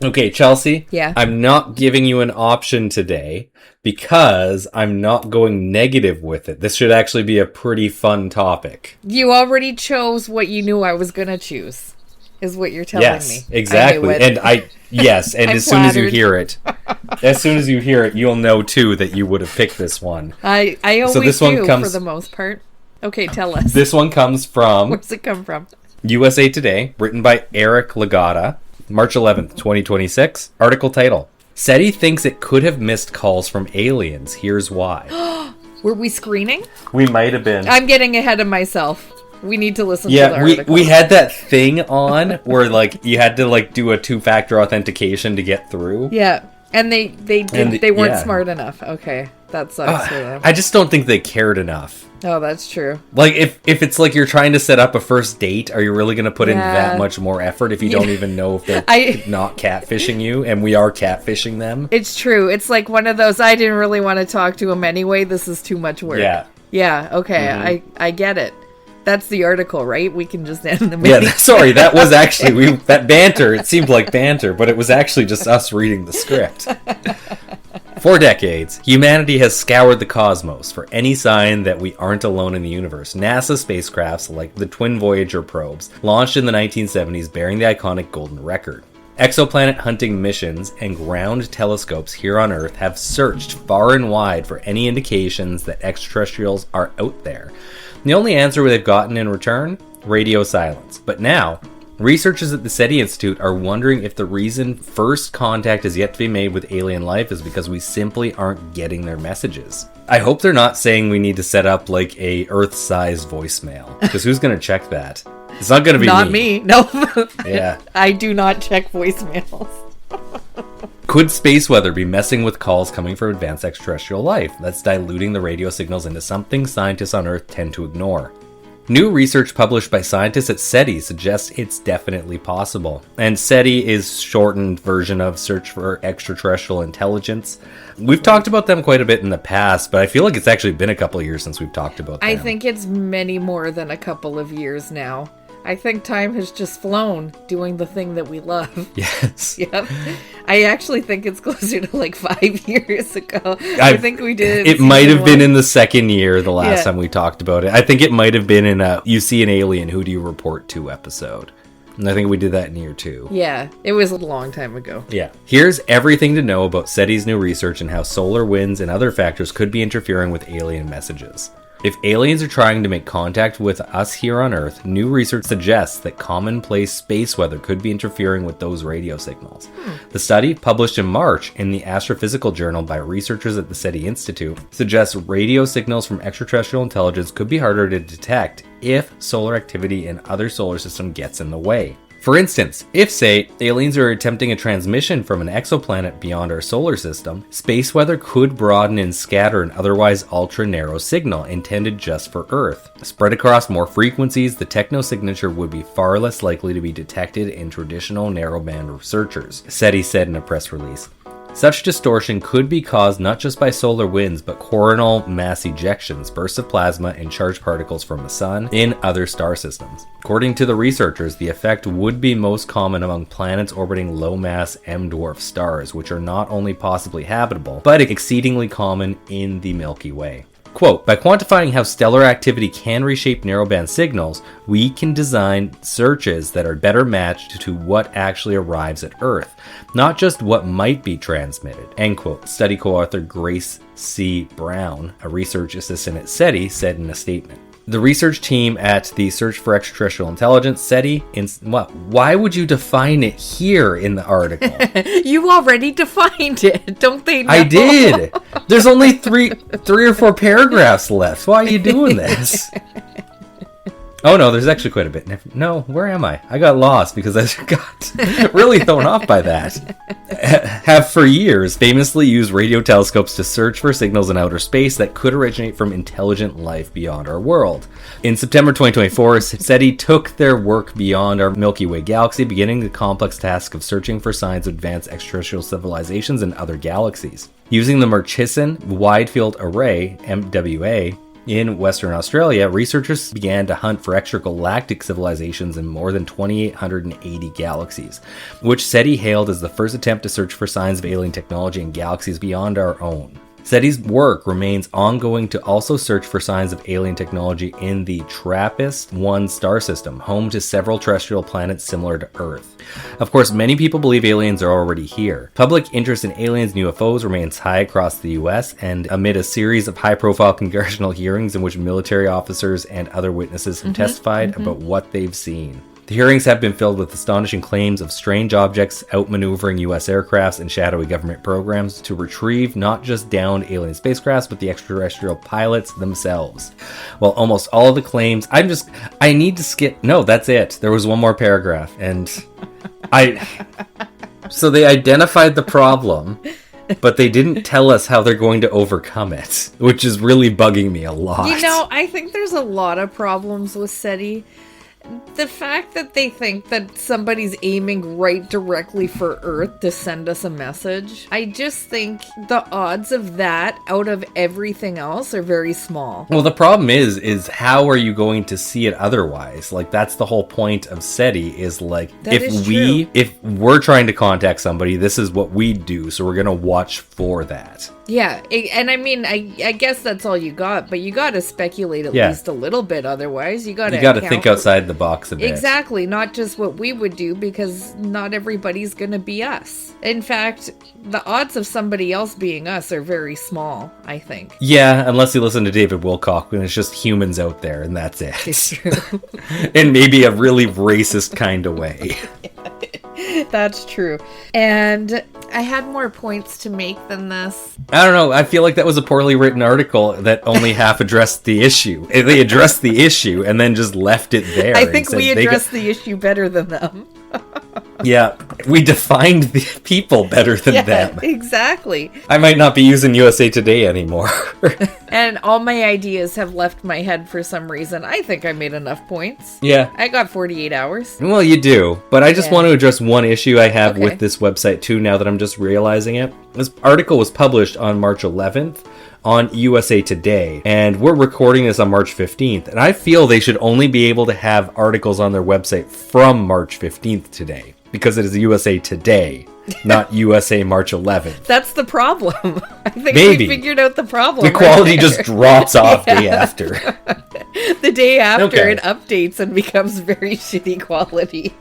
Okay, Chelsea. Yeah. I'm not giving you an option today because I'm not going negative with it. This should actually be a pretty fun topic. You already chose what you knew I was going to choose, is what you're telling me. Yes, exactly. Yes, and as soon as you hear it, you'll know too that you would have picked this one. I always do for the most part. Okay, tell us. This one comes from... Where's it come from? USA Today, written by Eric Lagata, March 11th, 2026. Article title: SETI thinks it could have missed calls from aliens. Here's why. Were we screening? We might have been. I'm getting ahead of myself. We need to listen to the article. we had that thing on where like you had to like do a 2-factor authentication to get through. Yeah, and they weren't smart enough. Okay, that sucks for them. I just don't think they cared enough. Oh, that's true. Like if it's like you're trying to set up a first date, are you really going to put in that much more effort if you don't even know if they're not catfishing you? And we are catfishing them. It's true. It's like one of those, I didn't really want to talk to him anyway. This is too much work. Yeah. Okay. Mm-hmm. I get it. That's the article, right? We can just end the meeting. Yeah, sorry, that was actually that banter. It seemed like banter, but it was actually just us reading the script. For decades, humanity has scoured the cosmos for any sign that we aren't alone in the universe. NASA spacecrafts, like the twin Voyager probes, launched in the 1970s bearing the iconic Golden Record. Exoplanet hunting missions and ground telescopes here on Earth have searched far and wide for any indications that extraterrestrials are out there. The only answer they've gotten in return? Radio silence. But now, researchers at the SETI Institute are wondering if the reason first contact is yet to be made with alien life is because we simply aren't getting their messages. I hope they're not saying we need to set up like a Earth-sized voicemail, because who's going to check that? It's not going to be not me. No. Yeah. I do not check voicemails. Could space weather be messing with calls coming from advanced extraterrestrial life that's diluting the radio signals into something scientists on Earth tend to ignore? New research published by scientists at SETI suggests it's definitely possible. And SETI is shortened version of Search for Extraterrestrial Intelligence. We've talked about them quite a bit in the past, but I feel like it's actually been a couple of years since we've talked about them. I think it's many more than a couple of years now. I think time has just flown doing the thing that we love. Yes. Yep. I actually think it's closer to like 5 years ago. I think we did. It might have been in the second year the last time we talked about it. I think it might have been in a You See an Alien, Who Do You Report To episode. And I think we did that in year 2. Yeah, it was a long time ago. Yeah. Here's everything to know about SETI's new research and how solar winds and other factors could be interfering with alien messages. If aliens are trying to make contact with us here on Earth, new research suggests that commonplace space weather could be interfering with those radio signals. The study, published in March in the Astrophysical Journal by researchers at the SETI Institute, suggests radio signals from extraterrestrial intelligence could be harder to detect if solar activity in other solar system gets in the way. For instance, if, say, aliens are attempting a transmission from an exoplanet beyond our solar system, space weather could broaden and scatter an otherwise ultra-narrow signal intended just for Earth. Spread across more frequencies, the technosignature would be far less likely to be detected in traditional narrowband researchers, SETI said in a press release. Such distortion could be caused not just by solar winds, but coronal mass ejections, bursts of plasma, and charged particles from the sun in other star systems. According to the researchers, the effect would be most common among planets orbiting low-mass M-dwarf stars, which are not only possibly habitable, but exceedingly common in the Milky Way. Quote, by quantifying how stellar activity can reshape narrowband signals, we can design searches that are better matched to what actually arrives at Earth, not just what might be transmitted, end quote. Study co-author Grace C. Brown, a research assistant at SETI, said in a statement. The research team at the Search for Extraterrestrial Intelligence, SETI, why would you define it here in the article? You already defined it, don't they know? I did. There's only three or four paragraphs left. Why are you doing this? Oh no, there's actually quite a bit. No, where am I? I got lost because I got really thrown off by that. Have for years famously used radio telescopes to search for signals in outer space that could originate from intelligent life beyond our world. In September 2024, SETI took their work beyond our Milky Way galaxy, beginning the complex task of searching for signs of advanced extraterrestrial civilizations in other galaxies. Using the Murchison Wide Field Array, MWA, In Western Australia, researchers began to hunt for extragalactic civilizations in more than 2,880 galaxies, which SETI hailed as the first attempt to search for signs of alien technology in galaxies beyond our own. SETI's work remains ongoing to also search for signs of alien technology in the TRAPPIST-1 star system, home to several terrestrial planets similar to Earth. Of course, many people believe aliens are already here. Public interest in aliens and UFOs remains high across the US, and amid a series of high-profile congressional hearings in which military officers and other witnesses have testified about what they've seen. The hearings have been filled with astonishing claims of strange objects outmaneuvering U.S. aircrafts and shadowy government programs to retrieve not just downed alien spacecrafts, but the extraterrestrial pilots themselves. While almost all of the claims, I need to skip. No, that's it. There was one more paragraph, and so they identified the problem, but they didn't tell us how they're going to overcome it, which is really bugging me a lot. You know, I think there's a lot of problems with SETI. The fact that they think that somebody's aiming right directly for Earth to send us a message, I just think the odds of that out of everything else are very small. Well, the problem is how are you going to see it otherwise? Like, that's the whole point of SETI is like, if we're trying to contact somebody, this is what we do, so we're going to watch for that. Yeah, and I mean, I guess that's all you got, but you got to speculate at least a little bit. Otherwise, you got to think outside the box a bit. Exactly, not just what we would do, because not everybody's going to be us. In fact, the odds of somebody else being us are very small, I think. Yeah, unless you listen to David Wilcock, when it's just humans out there, and that's it. It's true. In maybe a really racist kind of way. That's true. And I had more points to make than this. I don't know. I feel like that was a poorly written article that only half addressed the issue. They addressed the issue and then just left it there. I think we addressed the issue better than them. Yeah, we defined the people better than them. Exactly. I might not be using USA Today anymore. And all my ideas have left my head for some reason. I think I made enough points. Yeah. I got 48 hours. Well, you do. But I just want to address one issue I have with this website, too, now that I'm just realizing it. This article was published on March 11th. On USA Today, and we're recording this on March 15th, and I feel they should only be able to have articles on their website from March 15th today, because it is USA Today, not USA March 11th. That's the problem. I think Maybe. we figured out the problem. The quality just drops off day after. The day after it updates and becomes very shitty quality.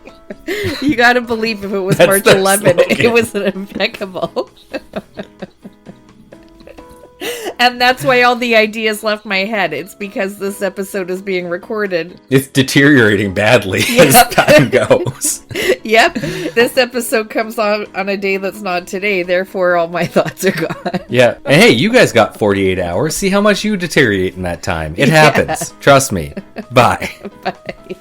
You gotta believe if it was March 11th, it was impeccable. And that's why all the ideas left my head. It's because this episode is being recorded. It's deteriorating badly as time goes. Yep. This episode comes on a day that's not today. Therefore, all my thoughts are gone. Yeah. And hey, you guys got 48 hours. See how much you deteriorate in that time. It happens. Trust me. Bye. Bye.